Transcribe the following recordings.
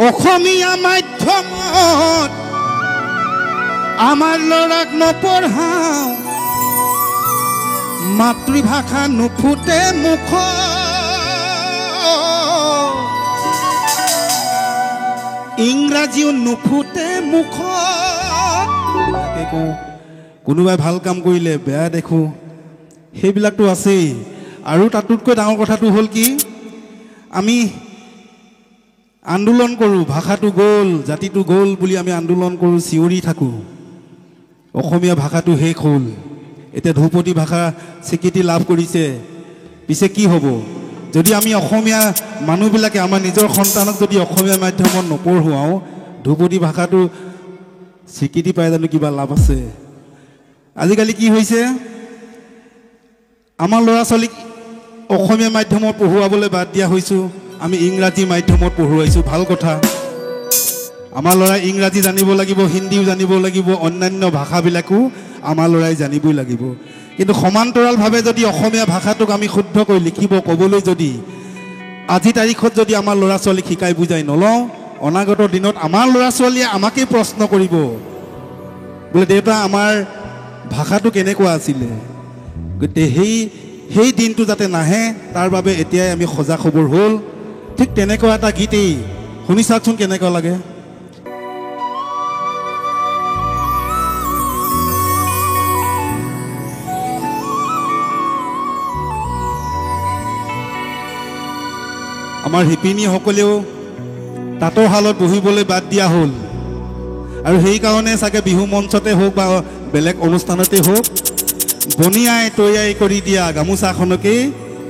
অসমীয়া মাধ্যমত আমাৰ ল'ৰাক নপঢ়াওঁ মাতৃভাষা নুফুটে মুখ ইংৰাজীও নুফুটে মুখ কোনোবাই ভাল কাম কৰিলে বেয়া দেখো সেইবিলাকতো আছেই আৰু তাতোতকৈ ডাঙৰ কথাটো হ'ল কি আমি আন্দোলন কৰোঁ ভাষাটো গ'ল জাতিটো গ'ল বুলি আমি আন্দোলন কৰোঁ চিঞৰি থাকোঁ অসমীয়া ভাষাটো শেষ হ'ল এতিয়া ধ্ৰুপদী ভাষা স্বীকৃতি লাভ কৰিছে পিছে কি হ'ব যদি আমি অসমীয়া মানুহবিলাকে আমাৰ নিজৰ সন্তানক যদি অসমীয়া মাধ্যমত নপঢ়ুৱাওঁ ধ্ৰুপদী ভাষাটো স্বীকৃতি পাই জানো কিবা লাভ আছে আজিকালি কি হৈছে আমাৰ ল'ৰা ছোৱালীক অসমীয়া মাধ্যমত পঢ়ুৱাবলৈ বাদ দিয়া হৈছোঁ আমি ইংৰাজী মাধ্যমত পঢ়ুৱাইছোঁ ভাল কথা আমাৰ ল'ৰাই ইংৰাজী জানিব লাগিব হিন্দীও জানিব লাগিব অন্যান্য ভাষাবিলাকো আমাৰ ল'ৰাই জানিবই লাগিব কিন্তু সমান্তৰালভাৱে যদি অসমীয়া ভাষাটোক আমি শুদ্ধকৈ লিখিব ক'বলৈ যদি আজি তাৰিখত যদি আমাৰ ল'ৰা ছোৱালীক শিকাই বুজাই নলওঁ অনাগত দিনত আমাৰ ল'ৰা ছোৱালীয়ে আমাকেই প্ৰশ্ন কৰিব বোলে দেউতা আমাৰ ভাষাটো কেনেকুৱা আছিলে গতিকে সেই দিনটো যাতে নাহে তাৰ বাবে এতিয়াই আমি সজাগ খবৰ হ'ল ঠিক তেনেকুৱা এটা গীতেই শুনি চাওকচোন কেনেকুৱা লাগে আমাৰ শিপিনীসকলেও তাঁতৰ শালত বহিবলৈ বাদ দিয়া হ'ল আৰু সেইকাৰণে চাগে বিহু মঞ্চতে হওক বা বেলেগ অনুষ্ঠানতে হওক বনিয়াই তৈয়াই কৰি দিয়া গামোচাখনকেই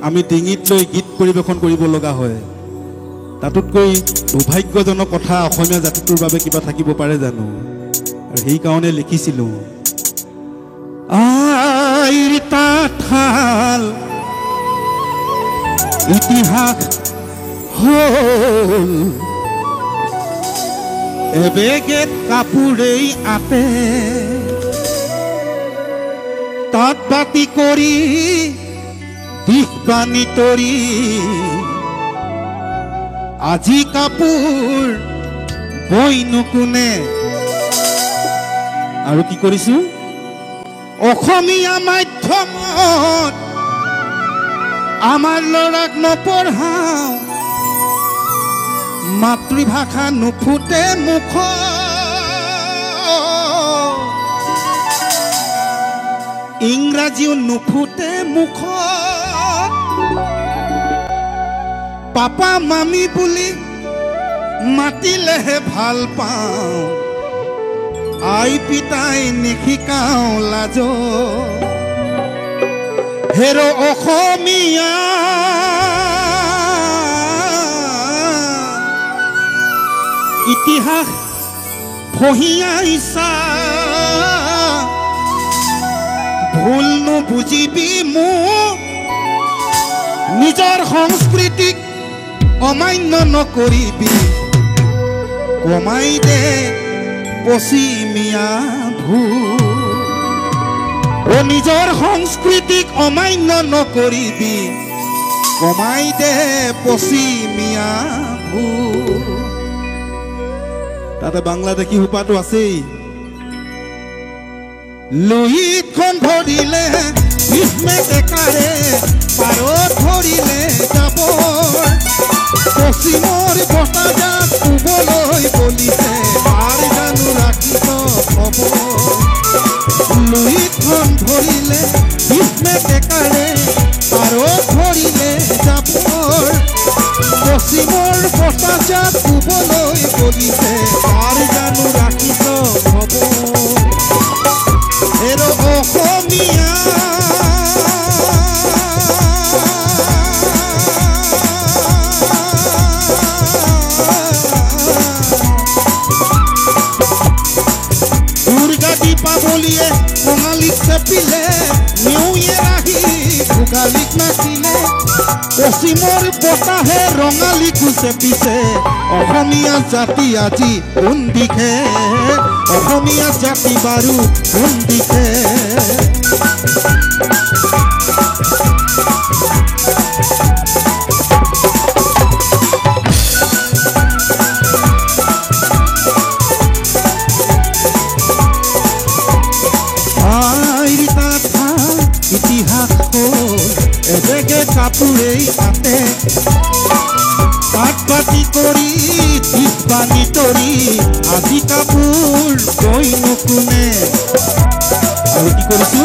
আমি ডিঙিত লৈ গীত পৰিৱেশন কৰিব লগা হয় তাতোতকৈ দুৰ্ভাগ্যজনক কথা অসমীয়া জাতিটোৰ বাবে কিবা থাকিব পাৰে জানো আৰু সেইকাৰণে লিখিছিলোঁ আইৰ তাঁতশাল ইতিহাস হ'ল এবেগেত কাপোৰেই আতে তাঁত বাতি কৰি দিশ বানি তৰি আজি কাপোৰ বইনো কোনে আৰু কি কৰিছো অসমীয়া মাধ্যমত আমাৰ ল'ৰাক নপঢ়াওঁ মাতৃভাষা নুফুটে মুখ ইংৰাজীও নুফুটে মুখ পাপা মামী বুলি মাতিলেহে ভাল পাওঁ আই পিতাই নিশিকাওঁ লাজ হেৰ অসমীয়া ইতিহাস ফহিয়াইছা ভুল নুবুজিবি মোক নিজৰ সংস্কৃতিক অমান্য নকৰিবি কমাই দে পশ্চিমীয়া ভুল ও নিজৰ সংস্কৃতিক অমান্য নকৰিবি কমাই দে পশ্চিমীয়া ভুল তাতে বাংলাদেশী সোপাটো আছেই লুহিতখন ধৰিলে ভীষ্মে ডেকাৰে পাৰত ধৰিলে যাব পশ্চিমৰ বতাহজাক শুবলৈ বলিছে পাৰ জানো ৰাখিব খবৰ লুহিতখন ধৰিলে ভীষ্মে ডেকাৰে পাৰত ধৰিলে যাব পশ্চিমৰ বতাহজাক শুবলৈ বলিছে পাৰ জানো ৰাখিব খবৰ এৰ অসমীয়া দুৰ্গা দীপাৱলীয়ে কঙালীক চেপিলে নিউ ইয়েৰ আহি ভোগালীক নাচিলে পশ্চিমৰ বতাহে ৰঙালীকো চেপিছে অসমীয়া জাতি আজি কোন দিশে অসমীয়া জাতি বাৰু কোন দিশে কাপোৰেই আতে পাট পাতি কৰি পিছ পানী তৰি আজি কাপোৰ গৈনো কোনে আৰু কি কৰিছো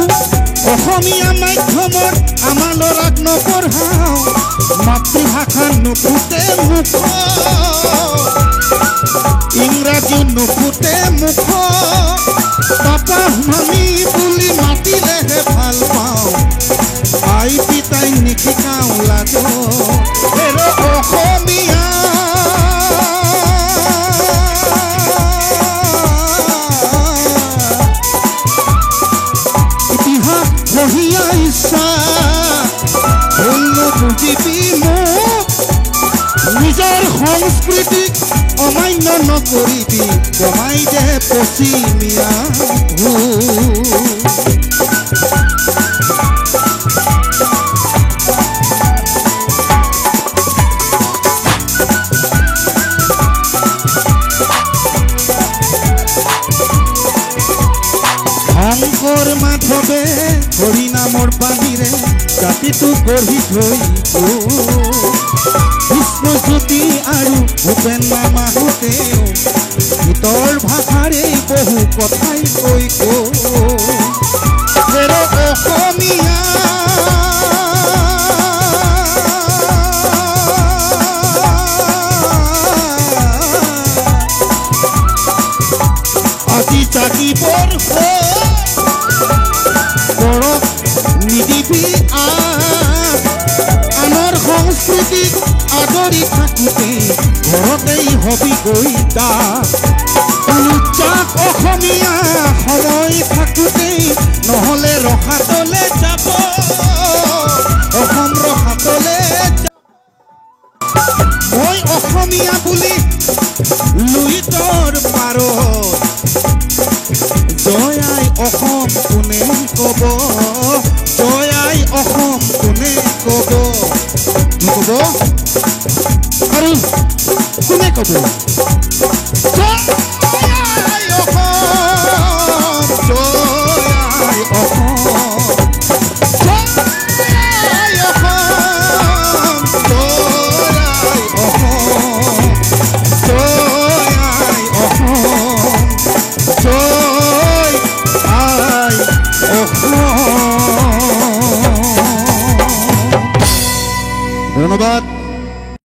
অসমীয়া মাধ্যমত আমাৰ ল'ৰাক নপঢ়াওঁ মাতৃভাষা নুফুটে মুখ ইংৰাজী নুফুটে মুখ পাপা মামী বুলি মাতিলেহে ভাল পাওঁ আই পিতাই নিশিকাওঁ লাজ অসমীয়া ইতিহাস পঢ়িয়া ইচ্ছা ভুল বুজিবি মোক নিজৰ সংস্কৃতিক অমান্য নকৰিবি কমাই দে পশ্চিমীয়া শংকৰ মাধৱে হৰিনামৰ বাহিৰে জাতিটো গঢ়ি থৈ বিষ্ণুজ্যোতি আৰু ভূপেন মামাহঁতেও গীতৰ ভাষাৰে বহু কথাই কৈ অসমীয়া আজি জাগিবৰ নিদিবি আনৰ সংস্কৃতিক আদৰি থাকোঁতে ঘৰতেই হবি গৈ যাক অসমীয়া সময় থাকোঁতেই নহ'লে ৰসাতলে যাব অসম ৰসাতলে মই অসমীয়া বুলি লুইতৰ পাৰত জয় আই অসম কোনে ক'ব জয় আই অসম কোনে ক'ব নক'ব আৰু কোনে ক'ব